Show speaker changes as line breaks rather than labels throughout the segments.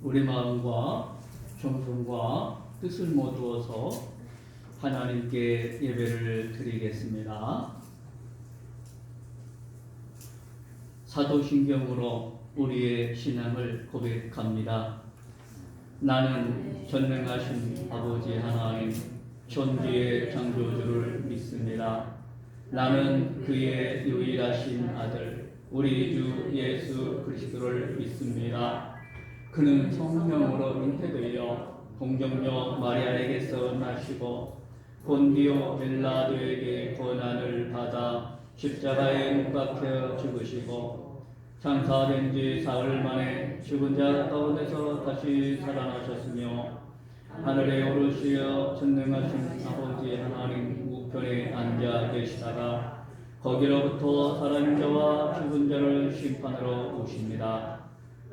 우리 마음과 정성과 뜻을 모두어서 하나님께 예배를 드리겠습니다. 사도신경으로 우리의 신앙을 고백합니다. 나는 전능하신 아버지 하나님 천지의 창조주를 믿습니다. 나는 그의 유일하신 아들 우리 주 예수 그리스도를 믿습니다. 그는 성령으로 잉태되어 동정녀 마리아에게서 나시고 본디오 빌라도에게 고난을 받아 십자가에 못 박혀 죽으시고 장사된 지 사흘 만에 죽은 자 가운데서 다시 살아나셨으며 하늘에 오르시어 전능하신 아버지 하나님 우편에 앉아 계시다가 거기로부터 살아있는 자와 죽은 자를 심판하러 오십니다.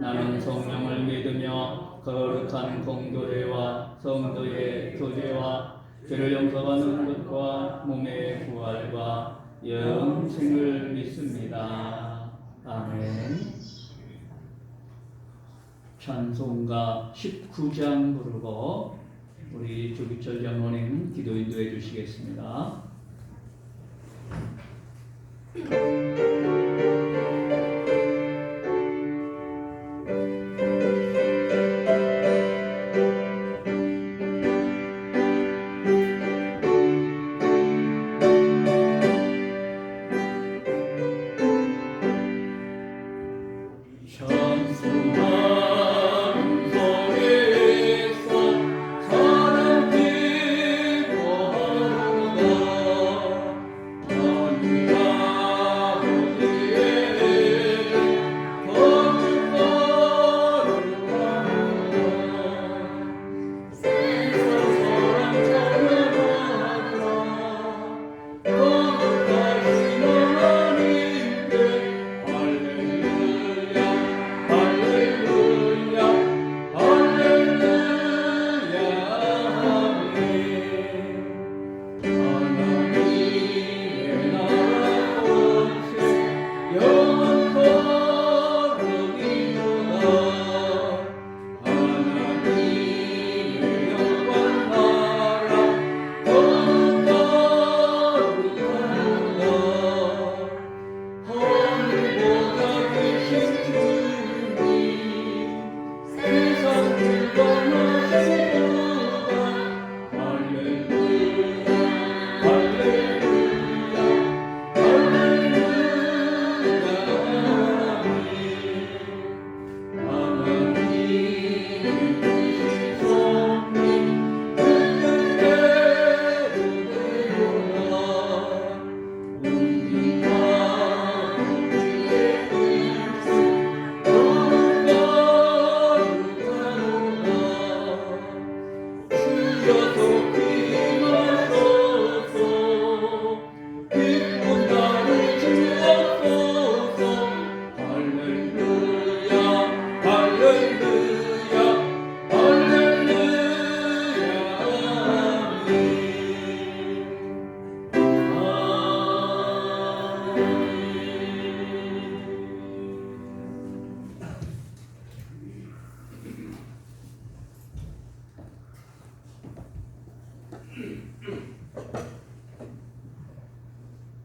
나는 성령을 믿으며 거룩한 공교회와 성도의 교제와 죄를 용서받는 것과 몸의 부활과 영생을 믿습니다. 아멘. 찬송가 19장 부르고 우리 조기철 장로님 기도 인도해 주시겠습니다.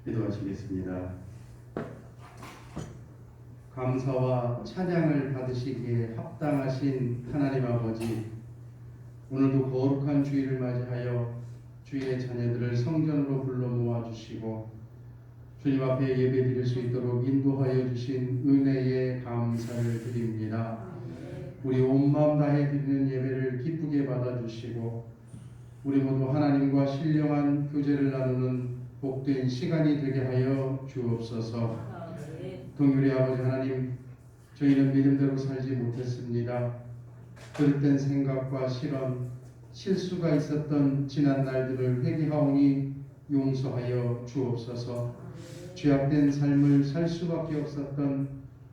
기도하시겠습니다. 감사와 찬양을 받으시기에 합당하신 하나님 아버지, 오늘도 거룩한 주일을 맞이하여 주의 자녀들을 성전으로 불러 모아주시고 주님 앞에 예배드릴 수 있도록 인도하여 주신 은혜에 감사를 드립니다. 우리 온 마음 다해 드리는 예배를 기쁘게 받아주시고 우리 모두 하나님과 신령한 교제를 나누는 복된 시간이 되게 하여 주옵소서. 동일의 아버지 하나님, 저희는 믿음대로 살지 못했습니다. 그릇된 생각과 실언, 실수가 있었던 지난 날들을 회개하오니 용서하여 주옵소서. 죄악된 삶을 살 수밖에 없었던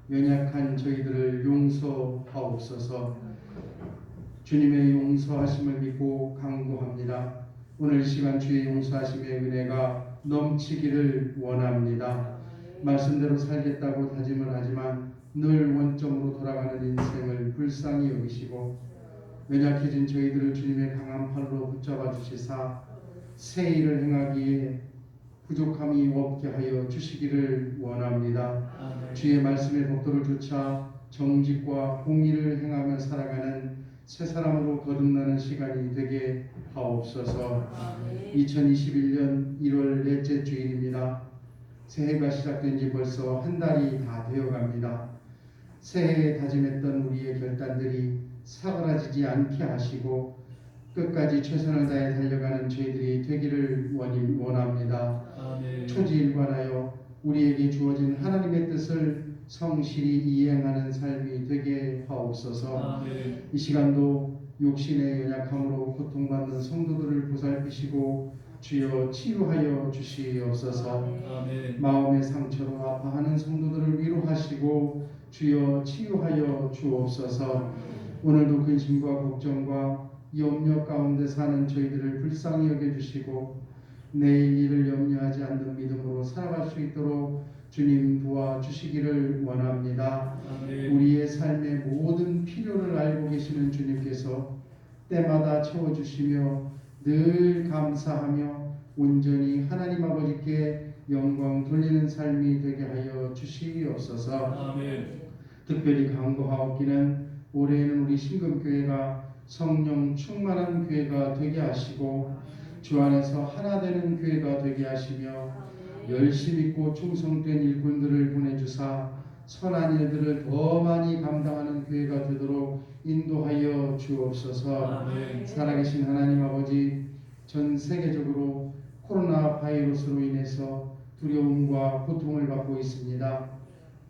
연약한 저희들을 용서하옵소서. 주님의 용서하심을 믿고 간구합니다. 오늘 시간 주의 용서하심의 은혜가 넘치기를 원합니다. 말씀대로 살겠다고 다짐을 하지만 늘 원점으로 돌아가는 인생을 불쌍히 여기시고 연약해진 저희들을 주님의 강한 팔로 붙잡아 주시사 새 일을 행하기에 부족함이 없게 하여 주시기를 원합니다.
아멘.
주의 말씀의 법도를 좇아 정직과 공의를 행하며 살아가는 새 사람으로 거듭나는 시간이 되게 하옵소서. 2021년 1월 넷째 주일입니다. 새해가 시작된 지 벌써 한 달이 다 되어갑니다. 새해에 다짐했던 우리의 결단들이 사그라지지 않게 하시고 끝까지 최선을 다해 달려가는 저희들이 되기를 원합니다.
아멘.
초지일관하여 우리에게 주어진 하나님의 뜻을 성실히 이행하는 삶이 되게 하옵소서.
아멘.
이 시간도 육신의 연약함으로 고통받는 성도들을 보살피시고 주여 치유하여 주시옵소서.
아멘.
마음의 상처로 아파하는 성도들을 위로하시고 주여 치유하여 주옵소서. 오늘도 근심과 걱정과 염려 가운데 사는 저희들을 불쌍히 여겨주시고 내일 일을 염려하지 않는 믿음으로 살아갈 수 있도록 주님 도와주시기를 원합니다.
아멘.
우리의 삶의 모든 필요를 알고 계시는 주님께서 때마다 채워주시며 늘 감사하며 온전히 하나님 아버지께 영광 돌리는 삶이 되게 하여 주시옵소서.
아멘.
특별히 간구하옵기는 올해에는 우리 신금교회가 성령 충만한 교회가 되게 하시고 주 안에서 하나 되는 교회가 되게 하시며 열심 있고 충성된 일꾼들을 보내주사 선한 일들을 더 많이 감당하는 교회가 되도록 인도하여 주옵소서.
아멘.
살아계신 하나님 아버지, 전 세계적으로 코로나 바이러스로 인해서 두려움과 고통을 받고 있습니다.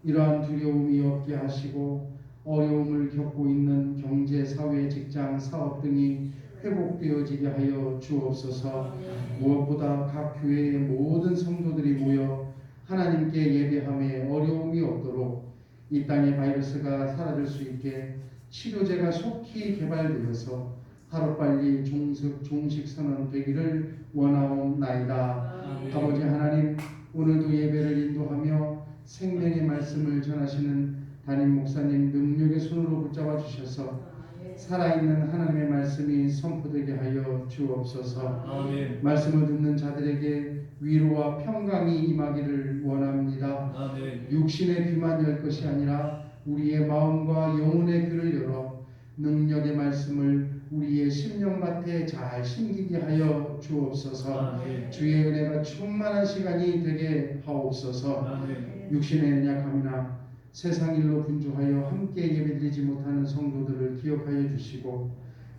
이러한 두려움이 없게 하시고 어려움을 겪고 있는 경제, 사회, 직장, 사업 등이 회복되어지게 하여 주옵소서. 무엇보다 각 교회의 모든 성도들이 모여 하나님께 예배함에 어려움이 없도록 이 땅의 바이러스가 사라질 수 있게 치료제가 속히 개발되어서 하루빨리 종식 선언되기를 원하옵나이다.
아멘.
아버지 하나님, 오늘도 예배를 인도하며 생명의 말씀을 전하시는 담임 목사님 능력의 손으로 붙잡아 주셔서 살아있는 하나님의 말씀이 선포되게 하여 주옵소서.
아멘.
말씀을 듣는 자들에게 위로와 평강이 임하기를 원합니다.
아멘.
육신의 귀만 열 것이 아니라 우리의 마음과 영혼의 귀를 열어 능력의 말씀을 우리의 심령밭에 잘 심기게 하여 주옵소서.
아멘.
주의 은혜가 충만한 시간이 되게 하옵소서.
아멘.
육신의 연약함이나 세상 일로 분주하여 함께 예배드리지 못하는 성도들을 기억하여 주시고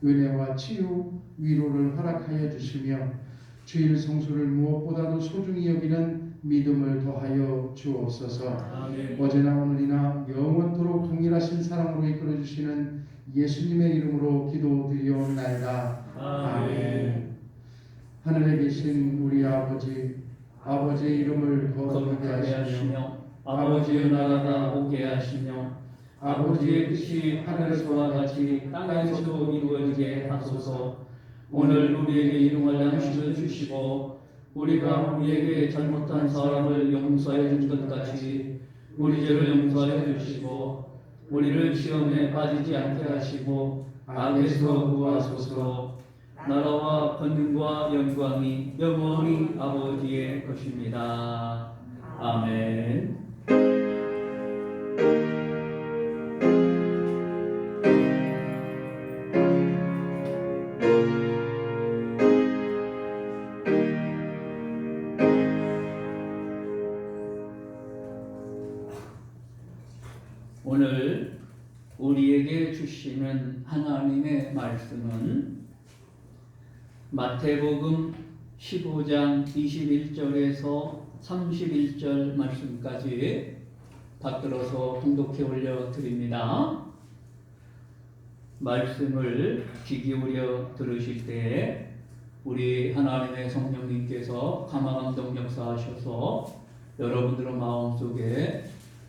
은혜와 치유, 위로를 허락하여 주시며 주일 성수를 무엇보다도 소중히 여기는 믿음을 더하여 주옵소서.
아멘.
어제나 오늘이나 영원토록 동일하신 사랑으로 이끌어 주시는 예수님의 이름으로 기도드리옵나이다. 아멘. 하늘에 계신 우리 아버지, 아버지의 이름을 거룩하게
거룩하게
하시며
하시며 아버지의 나라가 오게 하시며 아버지의 뜻이 하늘에서와 같이 땅에서도 이루어지게 하소서. 오늘 우리에게 일용할 양식을 주시고 우리가 우리에게 잘못한 사람을 용서해 준 것 같이 우리 죄를 용서해 주시고 우리를 시험에 빠지지 않게 하시고 악에서 구하소서. 나라와 권능과 영광이 영원히 아버지의 것입니다. 아멘. 오늘 우리에게 주시는 하나님의 말씀은 마태복음 15장 21절에서 31절 말씀까지 받들어서 통독해 올려드립니다. 말씀을 귀 기울여 들으실 때 우리 하나님의 성령님께서 감화감동 역사하셔서 여러분들의 마음속에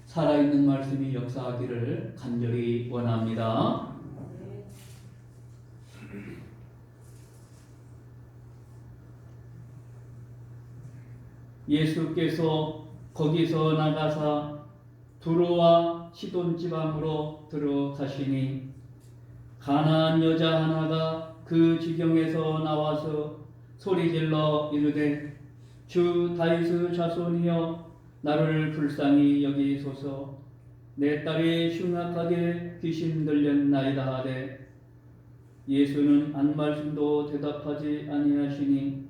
살아있는 말씀이 역사하기를 간절히 원합니다. 예수께서 거기서 나가사 두로와 시돈 지방으로 들어가시니 가나안 여자 하나가 그 지경에서 나와서 소리질러 이르되 주 다윗의 자손이여 나를 불쌍히 여기소서 내 딸이 흉악하게 귀신 들렸나이다 하되 예수는 한 말씀도 대답하지 아니하시니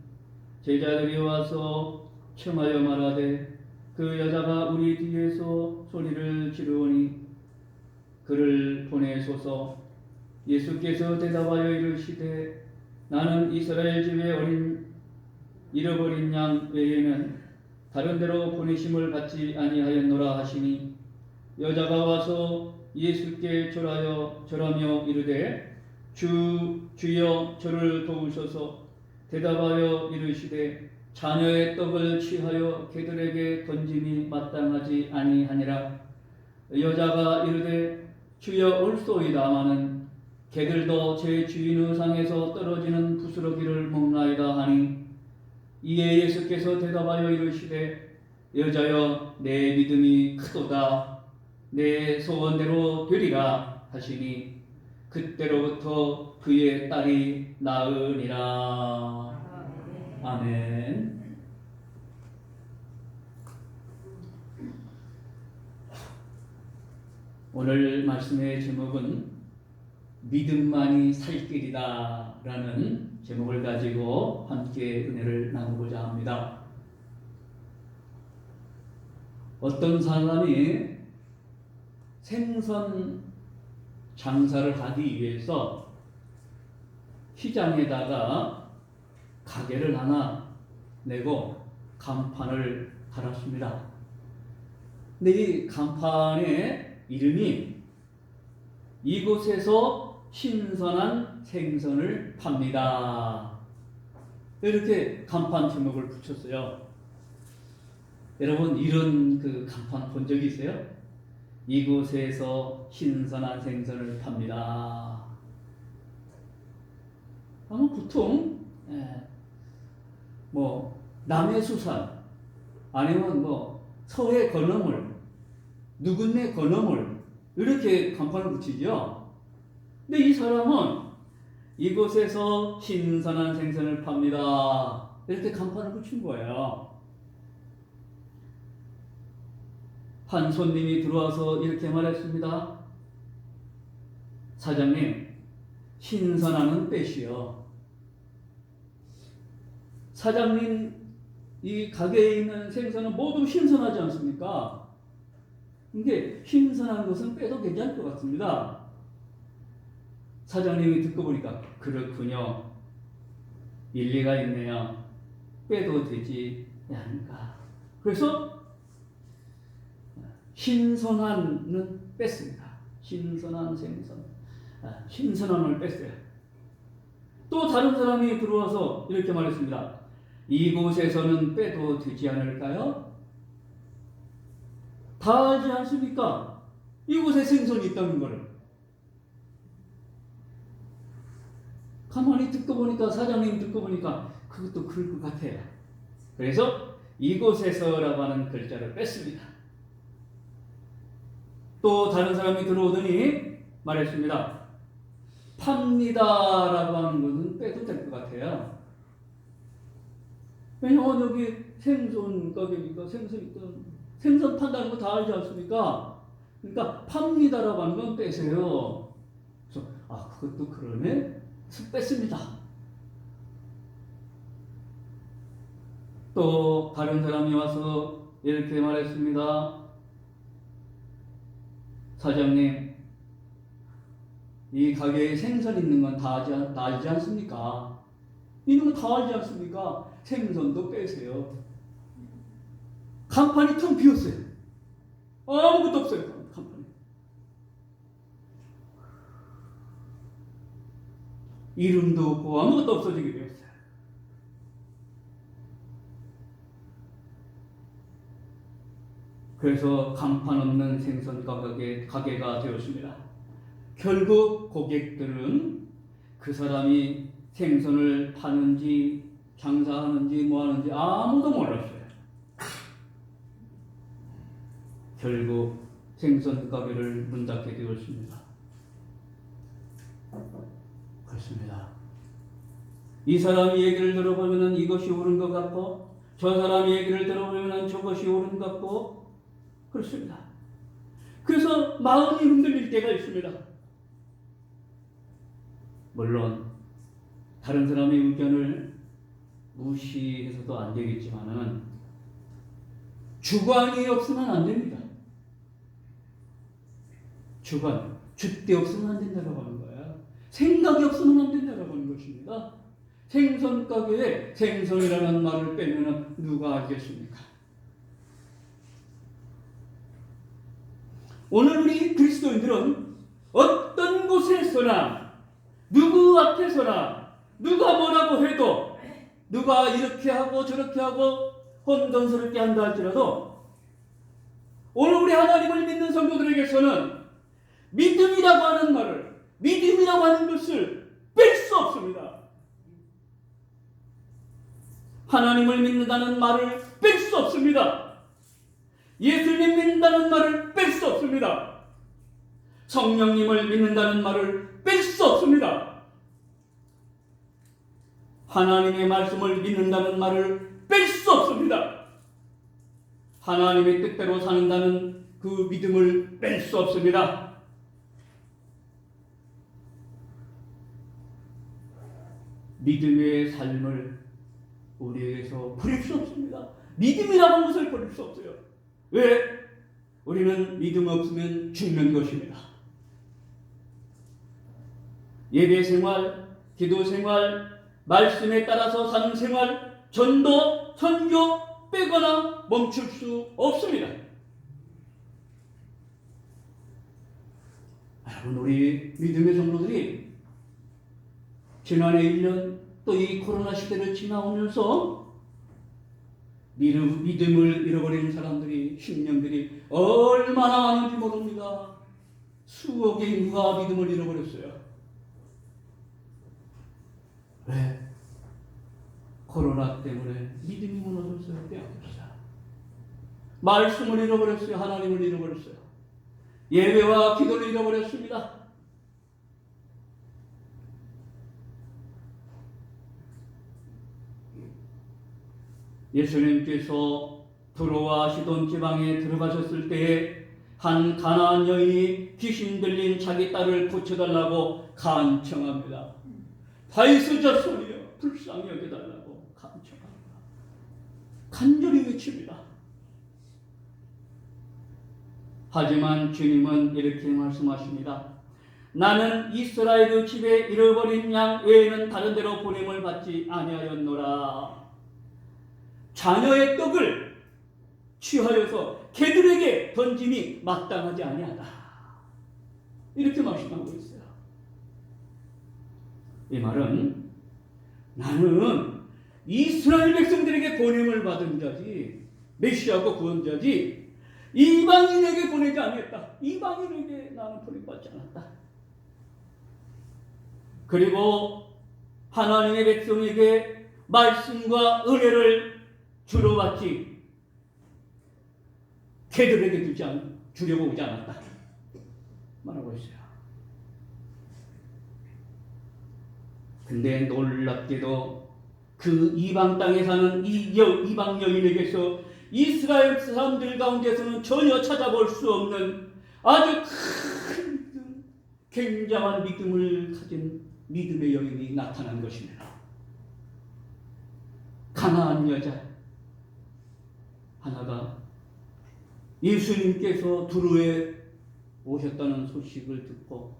제자들이 와서 청하여 말하되 그 여자가 우리 뒤에서 소리를 지르오니 그를 보내소서. 예수께서 대답하여 이르시되 나는 이스라엘 집에 잃어버린 양 외에는 다른 데로 보내심을 받지 아니하였노라 하시니 여자가 와서 예수께 절하며 이르되 주여 저를 도우소서. 대답하여 이르시되 자녀의 떡을 취하여 개들에게 던짐이 마땅하지 아니하니라. 여자가 이르되 주여 올소이다마는 개들도 제 주인의 상에서 떨어지는 부스러기를 먹나이다 하니 이에 예수께서 대답하여 이르시되 여자여 내 믿음이 크도다 내 소원대로 되리라 하시니 그때로부터 그의 딸이 나으니라. 아멘. 오늘 말씀의 제목은 믿음만이 살 길이다 라는 제목을 가지고 함께 은혜를 나누고자 합니다. 어떤 사람이 생선 장사를 하기 위해서 시장에다가 가게를 하나 내고 간판을 달았습니다. 근데 이 간판의 이름이 이곳에서 신선한 생선을 팝니다. 이렇게 간판 제목을 붙였어요. 여러분 이런 그 간판 본 적 있어요? 이곳에서 신선한 생선을 팝니다. 아마 보통 뭐 남해수산 아니면 뭐 서해 건어물 누군네 건어물 이렇게 간판을 붙이죠. 근데 이 사람은 이곳에서 신선한 생선을 팝니다 이렇게 간판을 붙인 거예요. 한 손님이 들어와서 이렇게 말했습니다. 사장님, 신선함은 빼시오. 사장님, 이 가게에 있는 생선은 모두 신선하지 않습니까? 근데 신선한 것은 빼도 괜찮을 것 같습니다. 사장님이 듣고 보니까 그렇군요. 일리가 있네요. 빼도 되지 않을까. 그래서 신선한은 뺐습니다. 신선한 생선. 신선함을 뺐어요. 또 다른 사람이 들어와서 이렇게 말했습니다. 이곳에서는 빼도 되지 않을까요? 다 알지 않습니까? 이곳에 생선이 있다는 것을. 가만히 듣고 보니까 사장님 듣고 보니까 그것도 그럴 것 같아요. 그래서 이곳에서라고 하는 글자를 뺐습니다. 또 다른 사람이 들어오더니 말했습니다. 팝니다라고 하는 것은 빼도 될 것 같아요. 왜냐하면 여기 생선 가게니까 생선 판다는 거 다 알지 않습니까? 그러니까 팝니다라고 하는 건 빼세요. 그래서 그것도 그러네. 그래서 뺐습니다. 또 다른 사람이 와서 이렇게 말했습니다. 사장님, 이 가게에 생선 있는 건 다 알지 않습니까? 있는 건 다 알지 않습니까? 생선도 빼세요. 간판이 텅 비었어요. 아무것도 없어요. 간판이. 이름도 없고 아무것도 없어지게 되었어요. 그래서 간판 없는 생선 가게가 되었습니다. 결국 고객들은 그 사람이 생선을 파는지 장사하는지 뭐 하는지 아무도 몰랐어요. 결국 생선 가게를 문 닫게 되었습니다. 그렇습니다. 이 사람 얘기를 들어보면 이것이 옳은 것 같고 저 사람 얘기를 들어보면 저것이 옳은 것 같고 그렇습니다. 그래서 마음이 흔들릴 때가 있습니다. 물론 다른 사람의 의견을 무시해서도 안 되겠지만은 주관이 없으면 안 됩니다. 주관, 줏대 없으면 안 된다고 하는 거야. 생각이 없으면 안 된다고 하는 것입니다. 생선 가게에 생선이라는 말을 빼면 누가 알겠습니까? 오늘 우리 그리스도인들은 어떤 곳에서나 누구 앞에서나 누가 뭐라고 해도 누가 이렇게 하고 저렇게 하고 혼돈스럽게 한다 할지라도 오늘 우리 하나님을 믿는 성도들에게서는 믿음이라고 하는 말을 믿음이라고 하는 것을 뺄 수 없습니다. 하나님을 믿는다는 말을 뺄 수 없습니다. 예수님 믿는다는 말을 뺄 수 없습니다. 성령님을 믿는다는 말을 뺄 수 없습니다. 하나님의 말씀을 믿는다는 말을 뺄 수 없습니다. 하나님의 뜻대로 사는다는 그 믿음을 뺄 수 없습니다. 믿음의 삶을 우리에게서 버릴 수 없습니다. 믿음이라고 하는 것을 버릴 수 없어요. 왜? 우리는 믿음 없으면 죽는 것입니다. 예배 생활, 기도 생활, 말씀에 따라서 사는 생활, 전도, 선교 빼거나 멈출 수 없습니다. 여러분, 우리 믿음의 성도들이 지난해 1년 또 이 코로나 시대를 지나오면서 믿음을 잃어버리는 사람들이, 심령들이 얼마나 많은지 모릅니다. 수억의 인구가 믿음을 잃어버렸어요. 왜? 코로나 때문에 믿음이 무너졌어요. 빼앗겼어요. 말씀을 잃어버렸어요. 하나님을 잃어버렸어요. 예배와 기도를 잃어버렸습니다. 예수님께서 두로와 시돈 지방에 들어가셨을 때에 한 가나안 여인이 귀신 들린 자기 딸을 고쳐달라고 간청합니다. 다윗의 자손이여 불쌍히 여겨달라고 간청합니다. 간절히 외칩니다. 하지만 주님은 이렇게 말씀하십니다. 나는 이스라엘의 집에 잃어버린 양 외에는 다른 데로 보냄을 받지 아니하였노라. 자녀의 떡을 취하여서 개들에게 던짐이 마땅하지 아니하다. 이렇게 말씀하고 있어요. 이 말은 나는 이스라엘 백성들에게 보냄을 받은 자지 메시아고 구원자지 이방인에게 보내지 않았다. 이방인에게 나는 보냄받지 않았다. 그리고 하나님의 백성에게 말씀과 은혜를 주로 받지 개들에게 주려고 오지 않았다 말하고 있어요. 근데 놀랍게도 그 이방 땅에 사는 이방 여인에게서 이스라엘 사람들 가운데서는 전혀 찾아볼 수 없는 아주 큰 믿음, 굉장한 믿음을 가진 믿음의 여인이 나타난 것입니다. 가나안 여자 하나가 예수님께서 두루에 오셨다는 소식을 듣고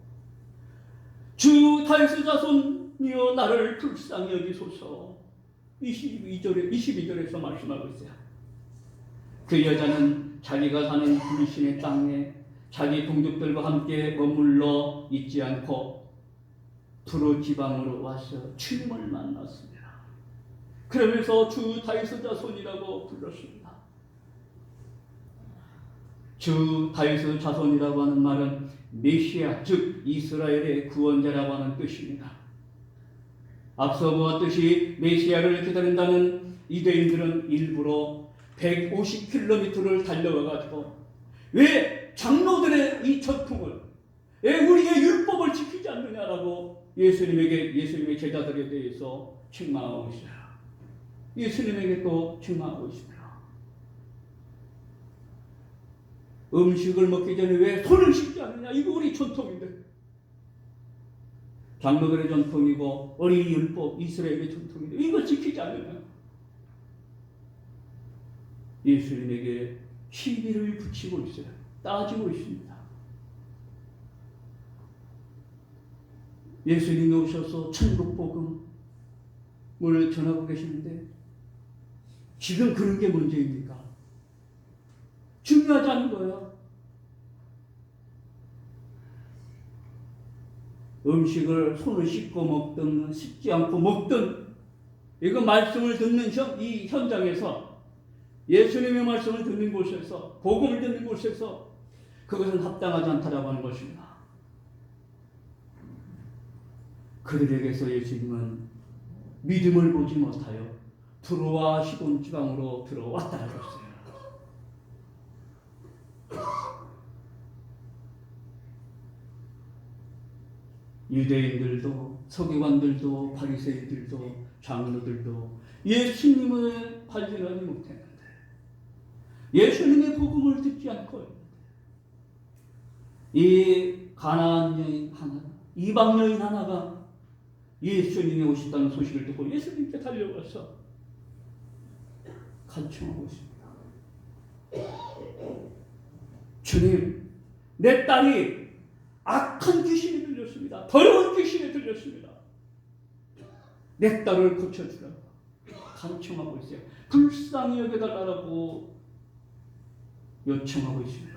주 다윗의 자손이여 나를 불쌍히 여기소서 22절에서 말씀하고 있어요. 그 여자는 자기가 사는 불신의 땅에 자기 동족들과 함께 머물러 있지 않고 두루 지방으로 와서 주님을 만났습니다. 그러면서 주 다윗의 자손이라고 불렀습니다. 주 다윗의 자손이라고 하는 말은 메시아, 즉 이스라엘의 구원자라고 하는 뜻입니다. 앞서 보았듯이 메시아를 기다린다는 유대인들은 일부러 150km를 달려와가지고 왜 장로들의 이 전통을, 왜 우리의 율법을 지키지 않느냐라고 예수님의 제자들에 대해서 책망하고 있어요. 예수님에게 또 책망하고 있습니다. 음식을 먹기 전에 왜 손을 씻지 않느냐? 이거 우리 전통인데. 장로들의 전통이고 어린이 율법 이스라엘의 전통인데 이걸 지키지 않느냐? 예수님에게 시비를 붙이고 있어요. 따지고 있습니다. 예수님이 오셔서 천국 복음을 전하고 계시는데 지금 그런 게 문제입니까? 중요하지 않은 거예요. 음식을 손을 씻고 먹든 씻지 않고 먹든 이거 말씀을 듣는 이 현장에서 예수님의 말씀을 듣는 곳에서 복음을 듣는 곳에서 그것은 합당하지 않다라고 하는 것입니다. 그들에게서 예수님은 믿음을 보지 못하여 두로와 시돈 지방으로 들어왔다 하셨어요. 유대인들도 서기관들도 바리새인들도 장로들도 예수님을 발견하지 못했는데 예수님의 복음을 듣지 않고 있는데 이 가나안 여인 하나, 이방 여인 하나가 예수님이 오셨다는 소식을 듣고 예수님께 달려와서 간청하고 있습니다. 주님, 내 딸이 악한 귀신이 들렸습니다. 더러운 귀신이 들렸습니다. 내 딸을 고쳐주라고 간청하고 있어요. 불쌍히 여겨달라고 요청하고 있습니다.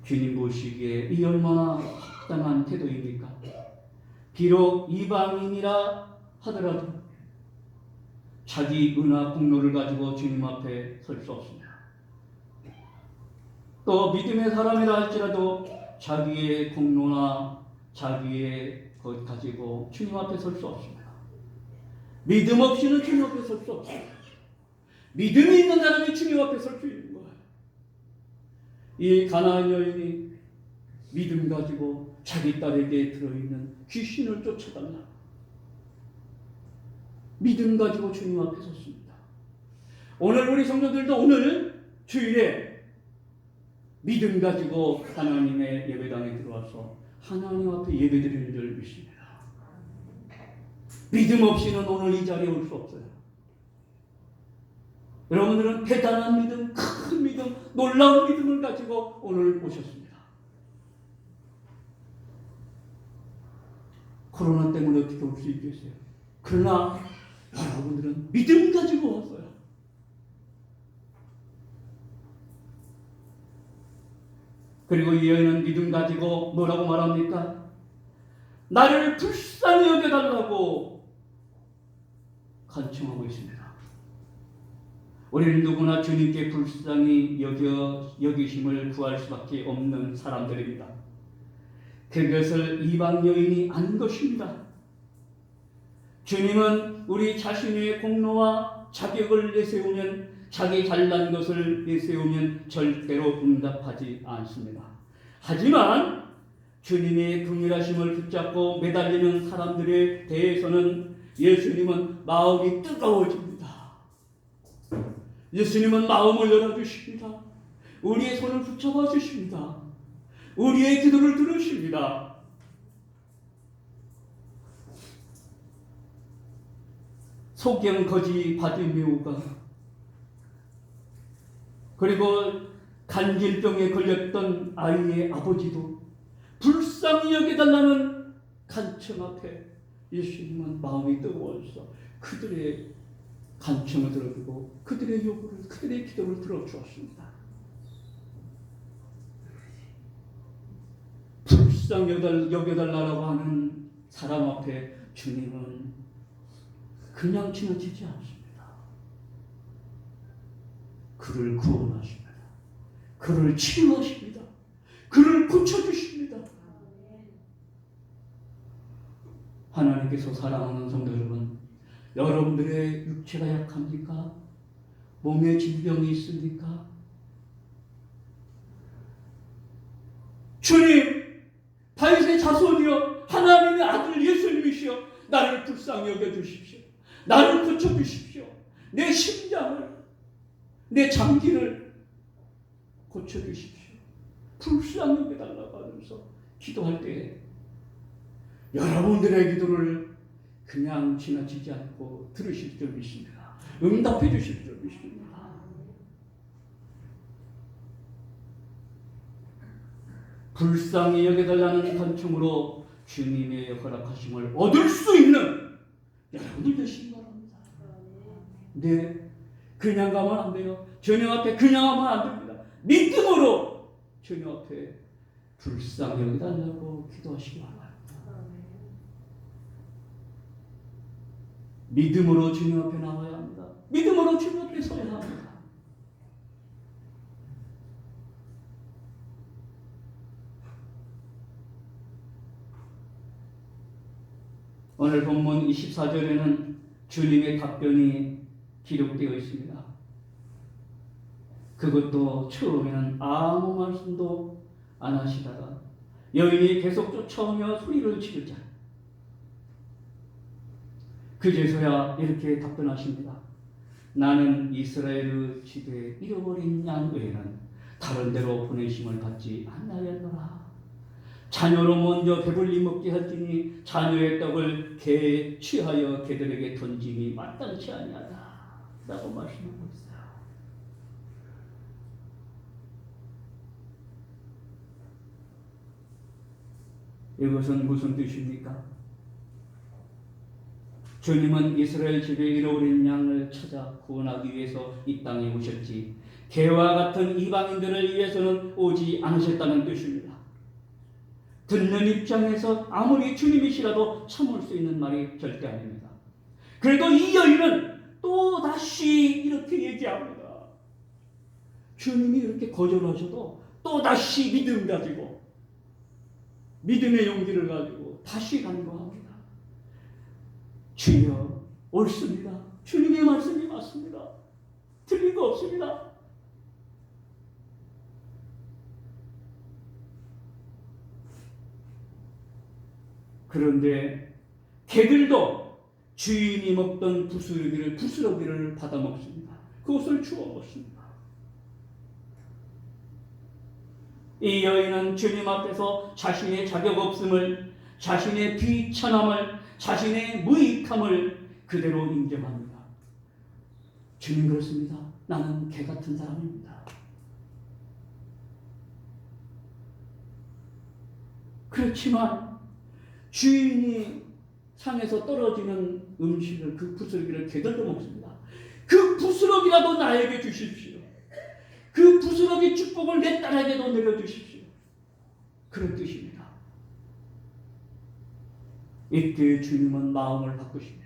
주님 보시기에 이 얼마나 합당한 태도입니까? 비록 이방인이라 하더라도 자기 은하 공로를 가지고 주님 앞에 설 수 없습니다. 또 믿음의 사람이라 할지라도 자기의 공로나 자기의 것 가지고 주님 앞에 설 수 없습니다. 믿음 없이는 주님 앞에 설 수 없습니다. 믿음이 있는 사람이 주님 앞에 설 수 있는 거예요. 이 가나안 여인이 믿음 가지고 자기 딸에게 들어있는 귀신을 쫓아달라. 믿음 가지고 주님 앞에 섰습니다. 오늘 우리 성도들도 오늘 주일에 믿음 가지고 하나님의 예배당에 들어와서 하나님 앞에 예배드리는 줄 믿습니다. 믿음 없이는 오늘 이 자리에 올 수 없어요. 여러분들은 대단한 믿음, 큰 믿음, 놀라운 믿음을 가지고 오늘 오셨습니다. 코로나 때문에 어떻게 올 수 있겠어요? 그러나 여러분들은 믿음 가지고 왔어요. 그리고 이 여인은 믿음 가지고 뭐라고 말합니까? 나를 불쌍히 여겨달라고 간청하고 있습니다. 우리는 누구나 주님께 불쌍히 여기심을 구할 수밖에 없는 사람들입니다. 그것을 이방 여인이 아는 것입니다. 주님은 우리 자신의 공로와 자격을 내세우면, 자기 잘난 것을 내세우면 절대로 응답하지 않습니다. 하지만 주님의 긍휼하심을 붙잡고 매달리는 사람들에 대해서는 예수님은 마음이 뜨거워집니다. 예수님은 마음을 열어주십니다. 우리의 손을 붙잡아 주십니다. 우리의 기도를 들으십니다. 소경 거지 바디메오가, 그리고 간질병에 걸렸던 아이의 아버지도 불쌍히 여겨달라는 간청 앞에 예수님은 마음이 뜨거워서 그들의 간청을 들어주고 그들의 요구를, 그들의 기도를 들어주었습니다. 불쌍히 여겨달라고 하는 사람 앞에 주님은 그냥 지나치지 않습니다. 그를 구원하십니다. 그를 치유하십니다. 그를 고쳐주십니다. 하나님께서 사랑하는 성도 여러분, 여러분들의 육체가 약합니까? 몸에 질병이 있습니까? 주님, 다윗의 자손이여, 하나님의 아들 예수님이시여, 나를 불쌍히 여겨주십시오. 나를 고쳐주십시오. 내 심장을, 내 장기를 고쳐주십시오. 불쌍히 여겨달라고 하면서 기도할 때 여러분들의 기도를 그냥 지나치지 않고 들으실 줄 믿습니다. 응답해 주실 줄 믿습니다. 불쌍히 여겨달라는 간청으로 주님의 허락하심을 얻을 수 있는 여러분들 되시기 바랍니다. 네, 그냥 가면 안 돼요. 주님 앞에 그냥 하면 안 됩니다. 믿음으로 주님 앞에 불쌍히 여겨달라고 기도하시기 바랍니다. 믿음으로 주님 앞에 나와야 합니다. 믿음으로 주님 앞에 서야 합니다. 오늘 본문 24절에는 주님의 답변이 기록되어 있습니다. 그것도 처음에는 아무 말씀도 안 하시다가 여인이 계속 쫓아오며 소리를 지르자 그제서야 이렇게 답변하십니다. 나는 이스라엘의 집에 잃어버린 양 외에는 다른 데로 보내심을 받지 않나였노라. 자녀로 먼저 배불리 먹게 할지니 자녀의 떡을 개에 취하여 개들에게 던짐이 마땅치 아니하다 라고 말씀하고 있어요. 이것은 무슨 뜻입니까? 주님은 이스라엘 집에 잃어버린 양을 찾아 구원하기 위해서 이 땅에 오셨지 개와 같은 이방인들을 위해서는 오지 않으셨다는 뜻입니다. 듣는 입장에서 아무리 주님이시라도 참을 수 있는 말이 절대 아닙니다. 그래도 이 여인은 또 다시 이렇게 얘기합니다. 주님이 이렇게 거절하셔도 또 다시 믿음 가지고 믿음의 용기를 가지고 다시 간구합니다. 주여, 옳습니다. 주님의 말씀이 맞습니다. 틀린 거 없습니다. 그런데 개들도 주인이 먹던 부스러기를 받아 먹습니다. 그것을 주워 먹습니다. 이 여인은 주님 앞에서 자신의 자격 없음을, 자신의 비천함을, 자신의 무익함을 그대로 인정합니다. 주님 그렇습니다. 나는 개 같은 사람입니다. 그렇지만 주인이 상에서 떨어지는 음식을, 그 부스러기를 개들도 먹습니다. 그 부스러기라도 나에게 주십시오. 그 부스러기 축복을 내 딸에게도 내려주십시오. 그런 뜻입니다. 이때 주님은 마음을 바꾸십니다.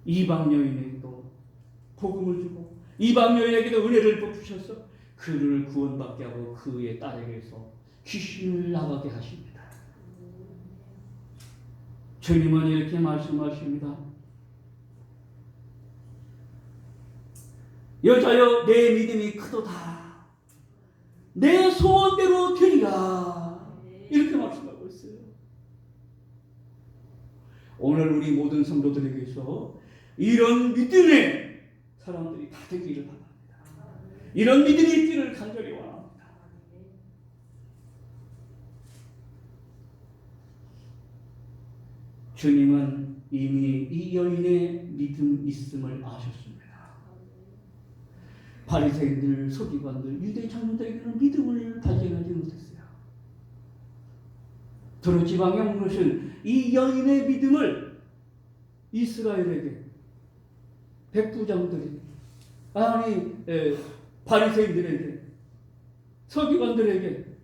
이방 여인에게도 복음을 주고 이방 여인에게도 은혜를 베푸셔서 그를 구원받게 하고 그의 딸에게서 귀신을 나가게 하십니다. 주님은 이렇게 말씀하십니다. 여자여, 내 믿음이 크도다. 내 소원대로 되리라. 이렇게 말씀하고 있어요. 오늘 우리 모든 성도들에게서 이런 믿음의 사람들이 다 되기를 바랍니다. 이런 믿음이 있기를 간절히 원합니다. 주님은 이미 이 여인의 믿음 있음을 아셨습니다. 바리새인들, 서기관들, 유대 장로들에게는 믿음을 발견하지 못했어요. 도로 지방에 온 것은 이 여인의 믿음을 이스라엘에게, 백부장들에게, 바리새인들에게, 서기관들에게,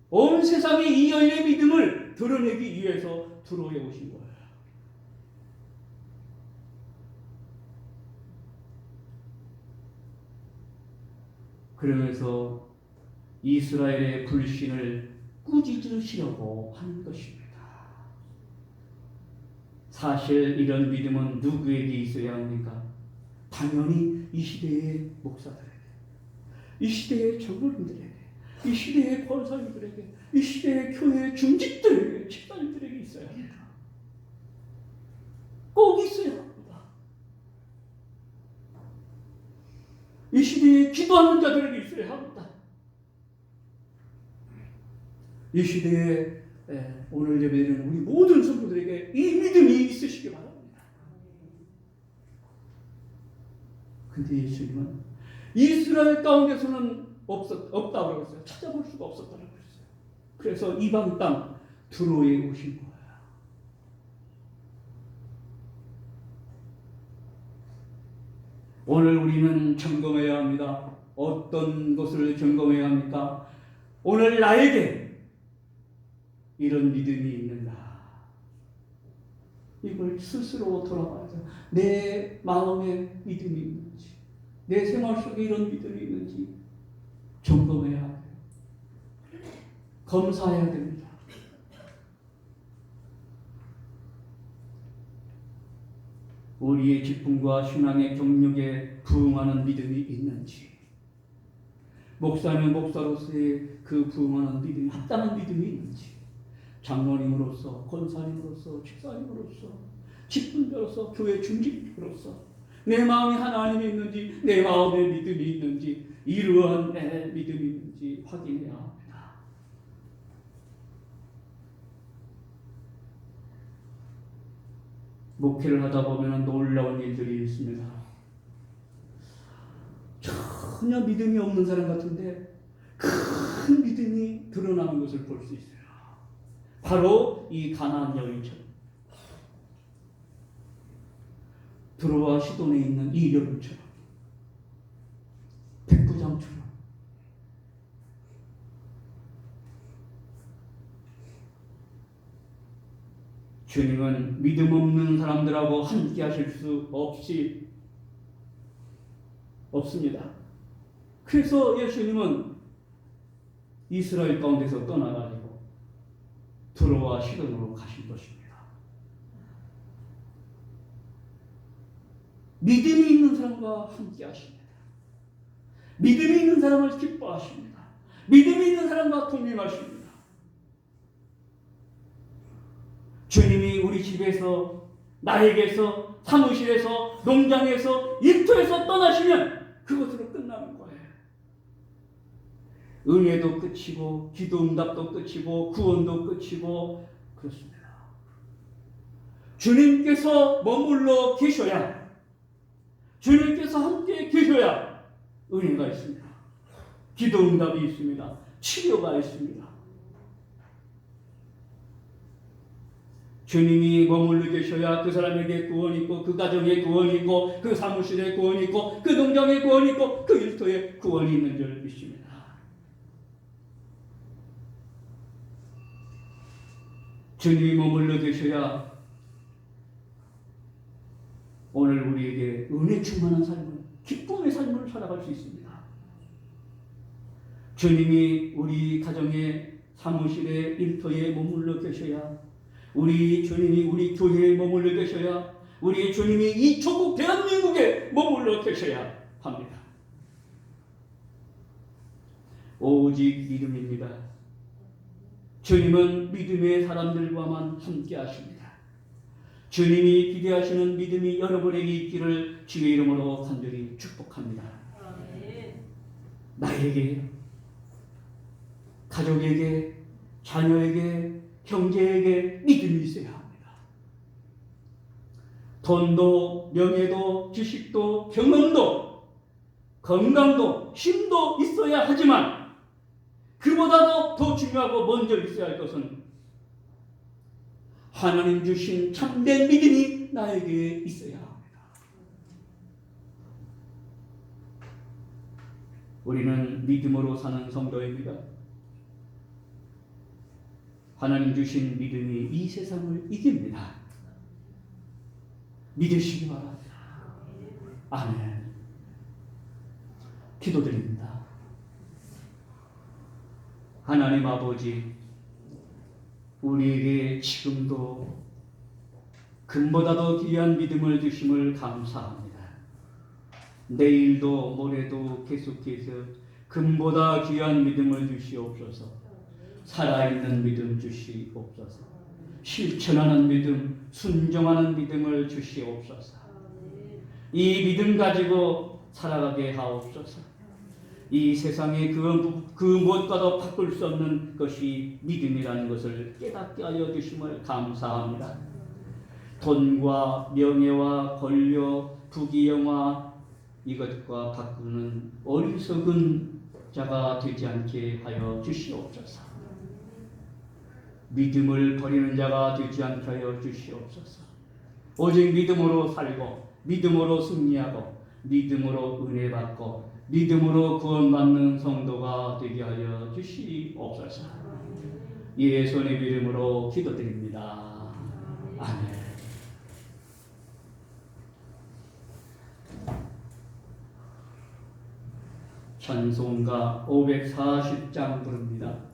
온 세상에 이 여인의 믿음을 드러내기 위해서 들어오신 거예요. 그러면서 이스라엘의 불신을 꾸짖으시려고 하는 것입니다. 사실 이런 믿음은 누구에게 있어야 합니까? 당연히 이 시대의 목사들에게, 이 시대의 장로님들에게, 이 시대의 권사님들에게, 이 시대의 교회 중직들에게, 집사님들에게 있어야 합니다. 꼭 있어야 합니다. 이 시대에 기도하는 자들에게 있어야 합니다. 이 시대에 오늘 예배드리는 우리 모든 성도들에게 이 믿음이 있으시기 바랍니다. 근데 예수님은 이스라엘 가운데서는 없다고 그랬어요. 찾아볼 수가 없었다고 그랬어요. 그래서 이방 땅 두로에 오신 거예요. 오늘 우리는 점검해야 합니다. 어떤 것을 점검해야 합니까? 오늘 나에게 이런 믿음이 있는가? 이걸 스스로 돌아봐야죠. 내 마음에 믿음이 있는지, 내 생활 속에 이런 믿음이 있는지 점검해야 돼요. 검사해야 됩니다. 우리의 기쁨과 신앙의 경력에 부응하는 믿음이 있는지, 목사는 목사로서의 그 부응하는 믿음이 합당한 믿음이 있는지, 장로님으로서, 권사님으로서, 집사님으로서, 직분자로서, 교회 중직으로서 내 마음이 하나님이 있는지, 내 마음에 믿음이 있는지, 이러한 내 믿음이 있는지 확인해야 합니다. 목회를 하다 보면 놀라운 일들이 있습니다. 전혀 믿음이 없는 사람 같은데 큰 믿음이 드러나는 것을 볼 수 있어요. 바로 이 가나안 여인처럼, 두로와 시돈에 있는 이 여인처럼, 백부장처럼 주님은 믿음 없는 사람들하고 함께 하실 수 없습니다. 그래서 예수님은 이스라엘 가운데서 떠나가지고 두로와 시돈으로 가신 것입니다. 믿음이 있는 사람과 함께 하십니다. 믿음이 있는 사람을 기뻐하십니다. 믿음이 있는 사람과 동행하십니다. 주님이 우리 집에서, 나에게서, 사무실에서, 농장에서, 일터에서 떠나시면 그것으로 끝나는 거예요. 은혜도 끝이고, 기도 응답도 끝이고, 구원도 끝이고, 그렇습니다. 주님께서 머물러 계셔야, 주님께서 함께 계셔야 은혜가 있습니다. 기도 응답이 있습니다. 치료가 있습니다. 주님이 머물러 계셔야 그 사람에게 구원이 있고, 그 가정에 구원이 있고, 그 사무실에 구원이 있고, 그 농장에 구원이 있고, 그 일터에 구원이 있는 줄 믿습니다. 주님이 머물러 계셔야 오늘 우리에게 은혜 충만한 삶을, 기쁨의 삶을 살아갈 수 있습니다. 주님이 우리 가정에, 사무실에, 일터에 머물러 계셔야, 우리 주님이 우리 교회에 머물러 계셔야, 우리 주님이 이 조국 대한민국에 머물러 계셔야 합니다. 오직 믿음입니다. 주님은 믿음의 사람들과만 함께 하십니다. 주님이 기대하시는 믿음이 여러분에게 있기를 주의 이름으로 간절히 축복합니다. 나에게, 가족에게, 자녀에게, 형제에게 믿음이 있어야 합니다. 돈도, 명예도, 지식도, 경험도, 건강도, 힘도 있어야 하지만 그보다도 더 중요하고 먼저 있어야 할 것은 하나님 주신 참된 믿음이 나에게 있어야 합니다. 우리는 믿음으로 사는 성도입니다. 하나님 주신 믿음이 이 세상을 이깁니다. 믿으시기 바랍니다. 아멘. 기도드립니다. 하나님 아버지, 우리에게 지금도 금보다도 귀한 믿음을 주심을 감사합니다. 내일도 모레도 계속해서 금보다 귀한 믿음을 주시옵소서. 살아있는 믿음 주시옵소서. 실천하는 믿음, 순종하는 믿음을 주시옵소서. 이 믿음 가지고 살아가게 하옵소서. 이 세상에 그 무엇과도 바꿀 수 없는 것이 믿음이라는 것을 깨닫게 하여 주심을 감사합니다. 돈과 명예와 권력, 부귀영화 이것과 바꾸는 어리석은 자가 되지 않게 하여 주시옵소서. 믿음을 버리는 자가 되지 않게 하여 주시옵소서. 오직 믿음으로 살고 믿음으로 승리하고 믿음으로 은혜 받고 믿음으로 구원받는 성도가 되게 하여 주시옵소서. 예수님의 이름으로 기도드립니다. 아멘. 찬송가 540장 부릅니다.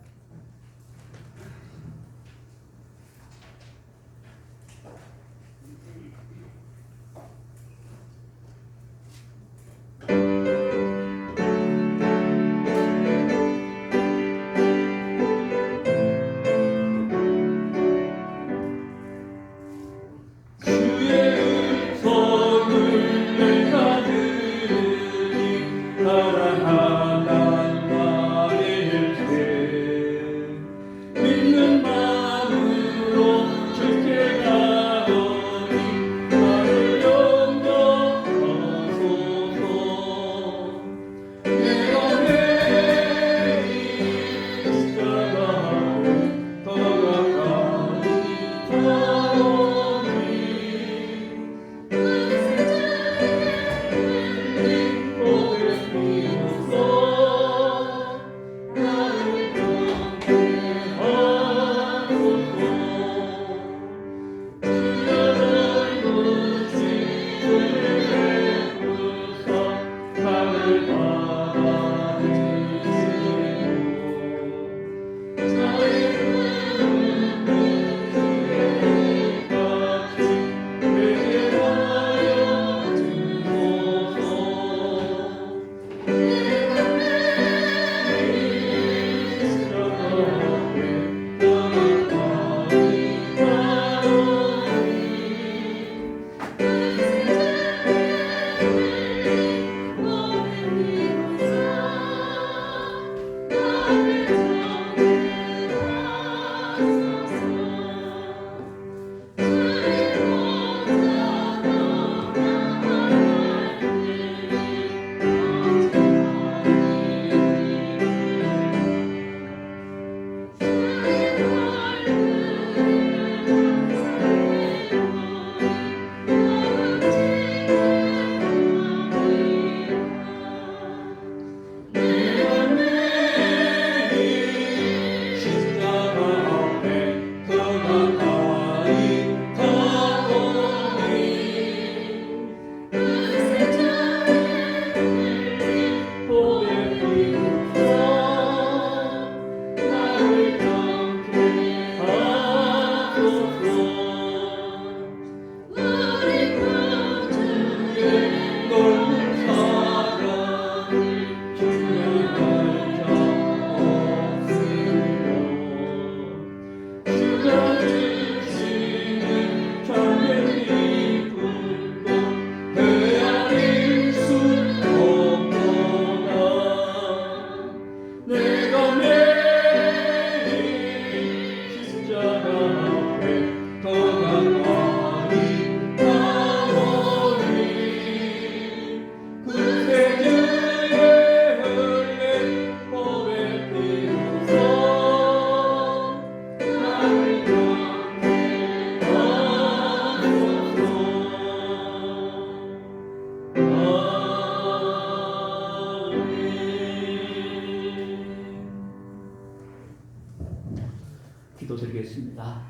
기도드리겠습니다.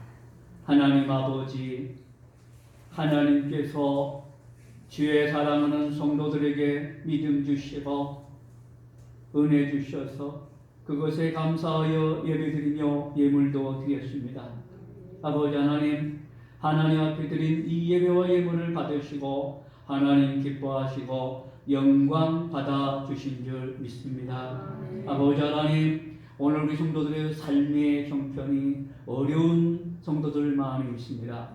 하나님 아버지, 하나님께서 주의 사랑하는 성도들에게 믿음 주시고 은혜 주셔서 그것에 감사하여 예배드리며 예물도 드렸습니다. 아버지 하나님, 하나님 앞에 드린 이 예배와 예물을 받으시고 하나님 기뻐하시고 영광 받아 주신 줄 믿습니다. 아버지 하나님, 오늘 우리 성도들의 삶의 형편이 어려운 성도들 많이 있습니다.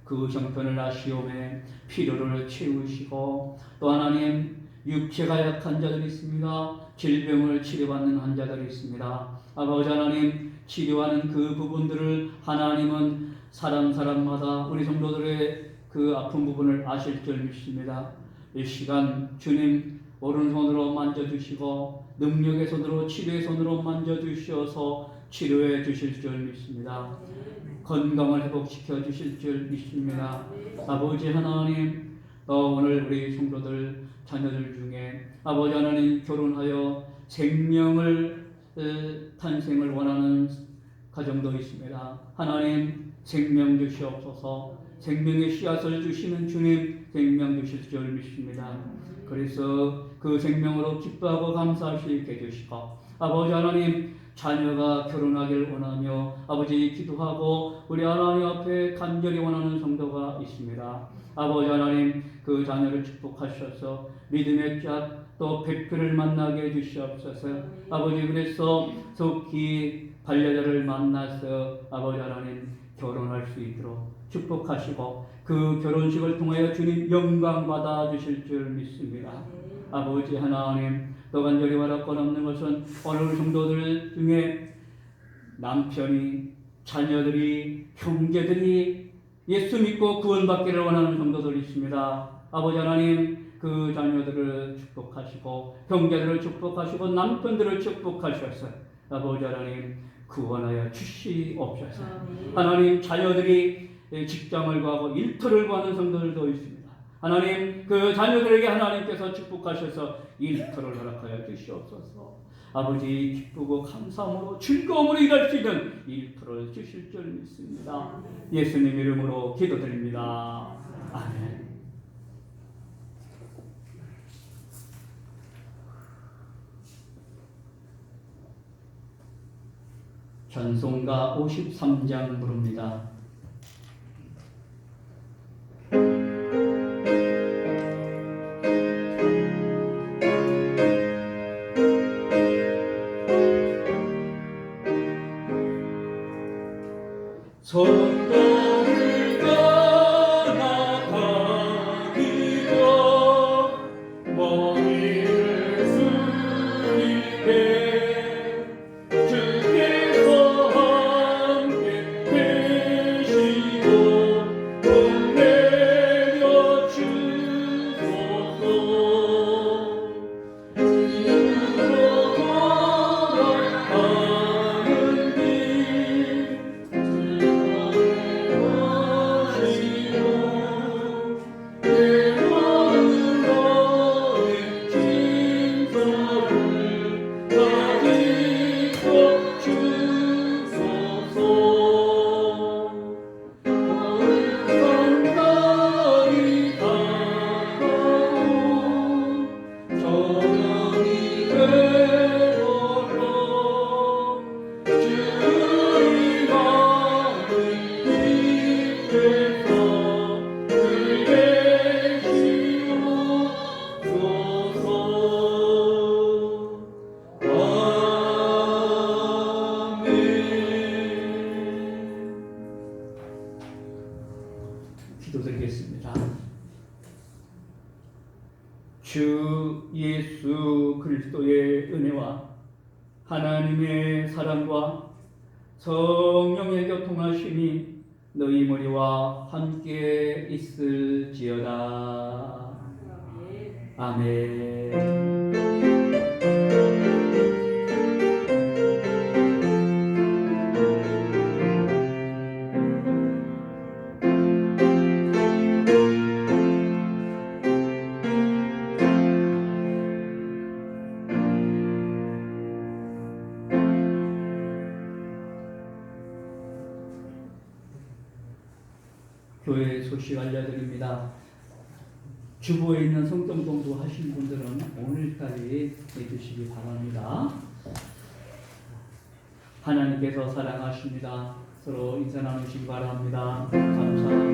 그 형편을 아시오매 필요를 채우시고 또 하나님 육체가 약한 자들이 있습니다. 질병을 치료받는 환자들이 있습니다. 아버지 하나님, 치료하는 그 부분들을 하나님은 사람마다 우리 성도들의 그 아픈 부분을 아실 줄 믿습니다. 이 시간 주님 오른손으로 만져주시고 능력의 손으로 치료의 손으로 만져주셔서 치료해 주실 줄 믿습니다. 건강을 회복시켜 주실 줄 믿습니다. 아버지 하나님, 또 오늘 우리 성도들 자녀들 중에 아버지 하나님 결혼하여 생명을 탄생을 원하는 가정도 있습니다. 하나님 생명 주시옵소서. 생명의 씨앗을 주시는 주님 생명 주실 줄 믿습니다. 그래서 그 생명으로 기뻐하고 감사할 수 있게 해주시고 아버지 하나님 자녀가 결혼하길 원하며 아버지 기도하고 우리 하나님 앞에 간절히 원하는 성도가 있습니다. 아버지 하나님 그 자녀를 축복하셔서 믿음의 짝 또 백표를 만나게 해주시옵소서. 아버지 그래서 속히 반려자를 만나서 아버지 하나님 결혼할 수 있도록 축복하시고 그 결혼식을 통하여 주님 영광 받아 주실 줄 믿습니다. 아버지 하나님, 또 간절히 바라건 없는 것은 오늘 성도들 중에 남편이, 자녀들이, 형제들이 예수 믿고 구원받기를 원하는 성도들이 있습니다. 아버지 하나님, 그 자녀들을 축복하시고 형제들을 축복하시고 남편들을 축복하셔서 아버지 하나님 구원하여 주시옵소서. 하나님, 자녀들이 직장을 구하고 일터를 구하는 성도들도 있습니다. 하나님, 그 자녀들에게 하나님께서 축복하셔서 일터를 허락하여 주시옵소서. 아버지 기쁘고 감사함으로 즐거움으로 일할 수 있는 일터를 주실 줄 믿습니다. 예수님 이름으로 기도드립니다. 아멘. 찬송가 53장 부릅니다. 성도를 떠나가기도 머리를 숙이게 주께서 함께 계시고 동내려 주소서. 주로 걸어가는 길 기도드리겠습니다. 주 예수 그리스도의 은혜와 하나님의 사랑과 성령의 교통하심이 너희 머리와 함께 있을지어다. 아멘. 교회 소식 알려드립니다. 주보에 있는 성경 공부 하신 분들은 오늘까지 해주시기 바랍니다. 하나님께서 사랑하십니다. 서로 인사 나누시기 바랍니다. 감사합니다.